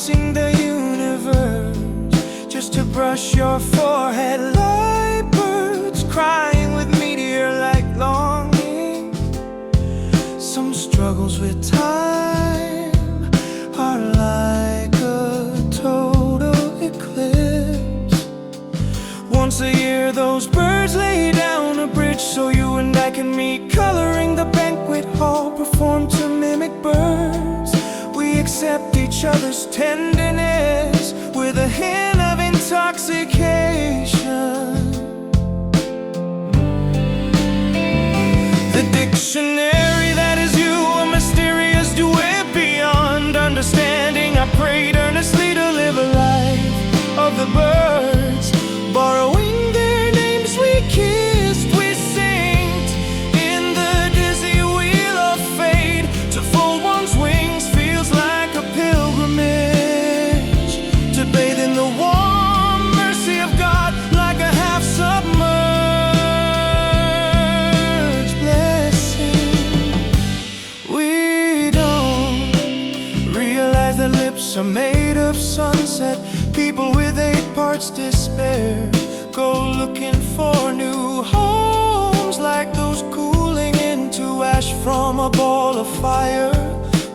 crossing the universe just to brush your forehead. Like birds crying with meteor-like longing. Some struggles with time are like a total eclipse. Once a year those birds lay down a bridge so you and I can meet, coloring the banquet hall, perform to mimic birds. We accept each other's tenderness with a hint of intoxication. The dictionary that is you, a mysterious duet beyond understanding. I prayed earnestly to live a life of the birds, borrowing their names we kissed, we synced in the dizzy wheel of fate. To fold one's wings feels like a pilgrimage, to bathe in the warm mercy of God like a half-submerged blessing. We don't realize that lips are made of sunset. People with 8 parts despair go looking for new homes, like those cooling into ash from a ball of fire.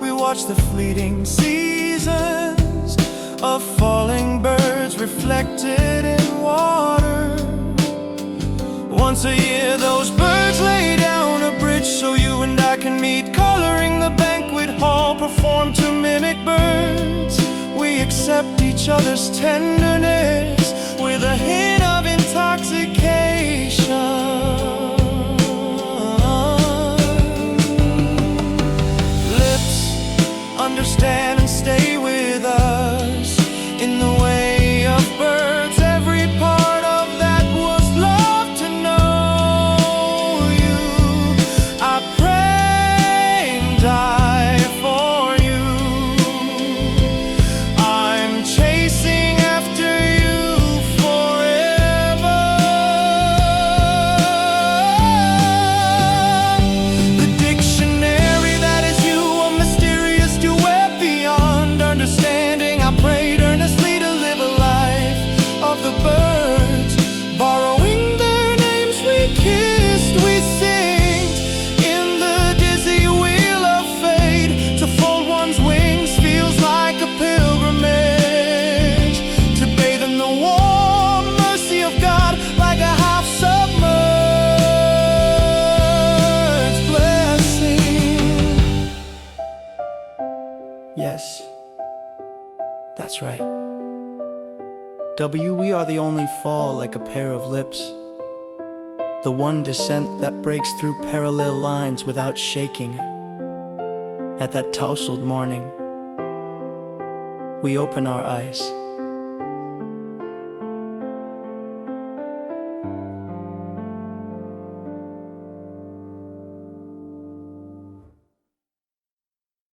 We watch the fleeting seasons of falling birds reflected in water. Once a year those birds lay down a bridge so you and I can meet, coloring the banquet hall, perform to mimic birds. We accept each other's tenderness with a hint of intoxication. Lips understand and stay with us in the way of birds. Every part of that was love to know you. I pray and die for you. I'm chasing after you forever. The dictionary that is you, a mysterious duet beyond understanding. I prayed earnestly to live a life of the birds, borrowing their names we kissed, we synced in the dizzy wheel of fate. To fold one's wings feels like a pilgrimage, to bathe in the warm mercy of God like a half-submerged blessing. Yes, that's right. We are the only fall like a pair of lips, the one descent that breaks through parallel lines without shaking. At that tousled morning, we open our eyes.